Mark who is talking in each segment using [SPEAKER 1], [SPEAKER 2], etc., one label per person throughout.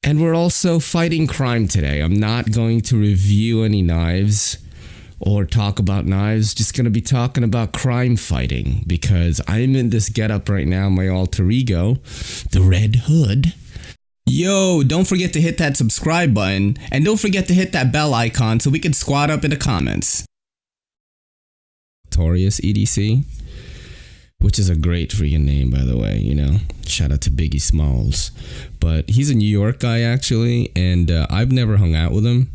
[SPEAKER 1] And we're also fighting crime today. I'm not going to review any knives or talk about knives. Just going to be talking about crime fighting because I'm in this getup right now, my alter ego, the Red Hood. Yo, don't forget to hit that subscribe button and don't forget to hit that bell icon so we can squad up in the comments. Notorious EDC, which is a great freaking name, by the way, you know. Shout out to Biggie Smalls. But he's a New York guy, actually, and I've never hung out with him,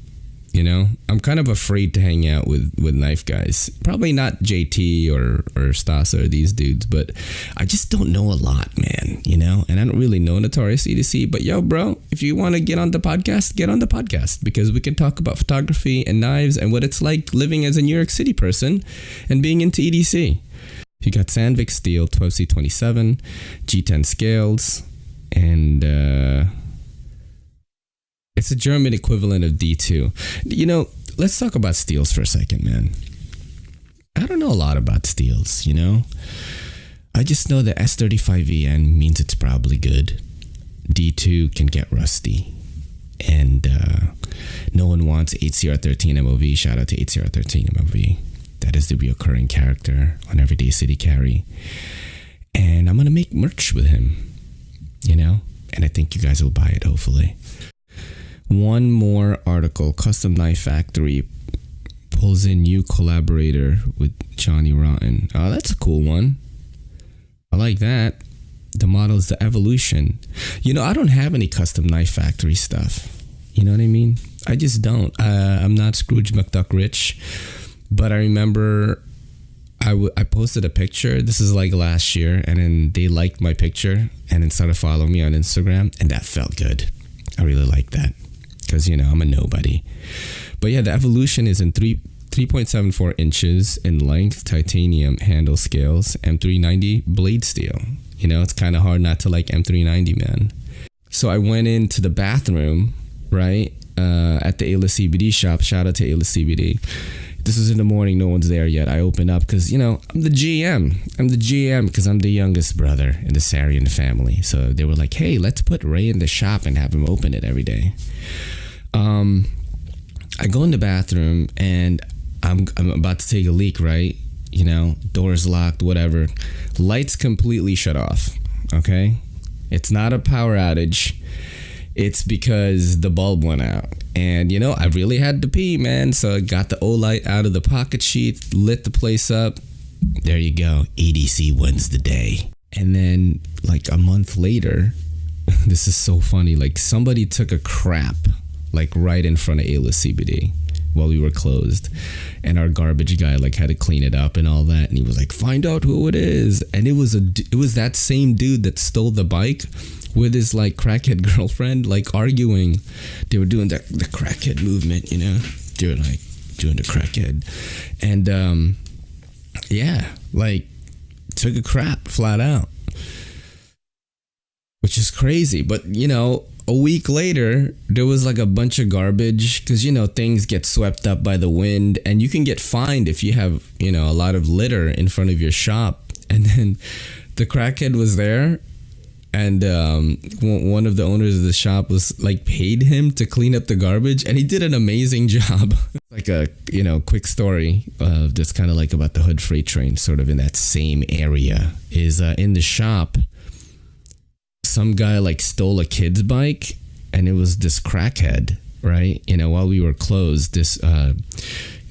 [SPEAKER 1] you know. I'm kind of afraid to hang out with knife guys. Probably not JT or Stasa or these dudes, but I just don't know a lot, man, you know. And I don't really know Notorious EDC, but yo, bro, if you want to get on the podcast, get on the podcast because we can talk about photography and knives and what it's like living as a New York City person and being into EDC. You got Sandvik steel, 12C27, G10 scales, and it's a German equivalent of D2. You know, let's talk about steels for a second, man. I don't know a lot about steels, you know. I just know that S35VN means it's probably good. D2 can get rusty. And no one wants 8CR13 MOV. Shout out to 8CR13 MOV. That is the reoccurring character on Everyday City Carry. And I'm going to make merch with him, you know? And I think you guys will buy it, hopefully. One more article. Custom Knife Factory pulls in new collaborator with Johnny Rotten. Oh, that's a cool one. I like that. The model is the Evolution. You know, I don't have any Custom Knife Factory stuff. You know what I mean? I just don't. I'm not Scrooge McDuck rich. But I remember I posted a picture. This is like last year. And then they liked my picture and then started following me on Instagram. And that felt good. I really like that. Because, you know, I'm a nobody. But yeah, the Evolution is in 3.74 inches in length, titanium handle scales, M390 blade steel. You know, it's kind of hard not to like M390, man. So I went into the bathroom, right, at the Ayla CBD shop. Shout out to Ayla CBD. This was in the morning. No one's there yet. I open up because, you know, I'm the GM. I'm the GM because I'm the youngest brother in the Sarian family. So they were like, hey, let's put Ray in the shop and have him open it every day. I go in the bathroom and I'm about to take a leak, right? You know, doors locked, whatever. Lights completely shut off, okay? It's not a power outage. It's because the bulb went out. And, you know, I really had to pee, man. So I got the Olight out of the pocket sheath, lit the place up. There you go. EDC wins the day. And then, like, a month later, this is so funny. Like, somebody took a crap, like, right in front of Ayla CBD while we were closed. And our garbage guy, like, had to clean it up and all that. And he was like, find out who it is. And it was that same dude that stole the bike with his, like, crackhead girlfriend, like, arguing. They were doing the crackhead movement, you know? They were, like, doing the crackhead. And, yeah, like, took a crap flat out. Which is crazy. But, you know, a week later, there was, like, a bunch of garbage. Because, you know, things get swept up by the wind. And you can get fined if you have, you know, a lot of litter in front of your shop. And then the crackhead was there. And one of the owners of the shop was like paid him to clean up the garbage, and he did an amazing job. Like a, you know, quick story that's kind of like about the Hood Freight Train, sort of in that same area, is in the shop. Some guy like stole a kid's bike, and it was this crackhead, right? You know, while we were closed, this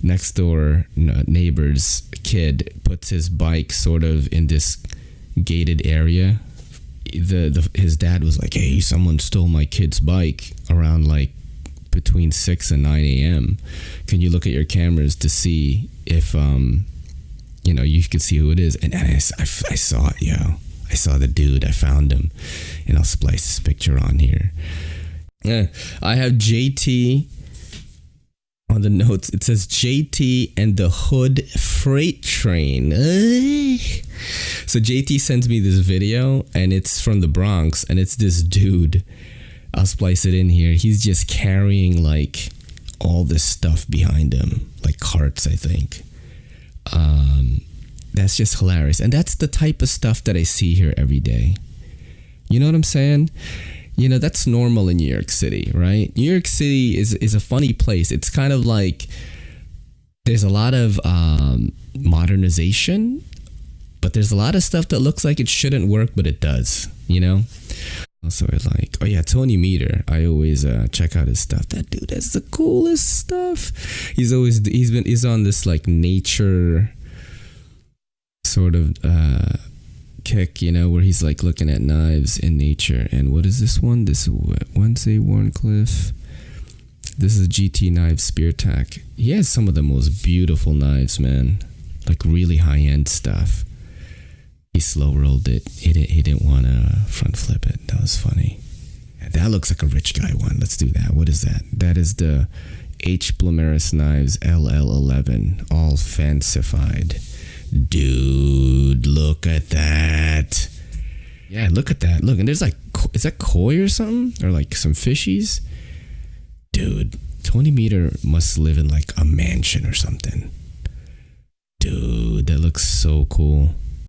[SPEAKER 1] next door neighbor's kid puts his bike sort of in this gated area. His dad was like, hey, someone stole my kid's bike around like between 6 and 9 a.m. Can you look at your cameras to see if you know, you can see who it is? And I saw it, yo. I saw the dude. I found him, and I'll splice this picture on here. Yeah, I have JT on the notes. It says JT and the Hood Freight Train. So JT sends me this video, and it's from the Bronx, and it's this dude. I'll splice it in here. He's just carrying like all this stuff behind him, like carts, I think. That's just hilarious. And that's the type of stuff that I see here every day. You know what I'm saying? You know, that's normal in New York City, right? New York City is a funny place. It's kind of like there's a lot of modernization, but there's a lot of stuff that looks like it shouldn't work, but it does, you know? Also, like, oh yeah, Tony Meter. I always check out his stuff. That dude has the coolest stuff. He's on this like nature sort of kick, you know, where he's like looking at knives in nature. And what is this one? This is Wednesday Warncliffe. This is GT Knife Spear Tack. He has some of the most beautiful knives, man. Like really high end stuff. He slow rolled it. He didn't want to front flip it. That was funny. That looks like a rich guy one. Let's do that. What is that? That is the H. Blomeris Knives LL11, all fancified. Dude, look at that. Yeah, look at that. Look, and there's like, is that koi or something? Or like some fishies? Dude, Tony Meter must live in like a mansion or something. Dude, that looks so cool.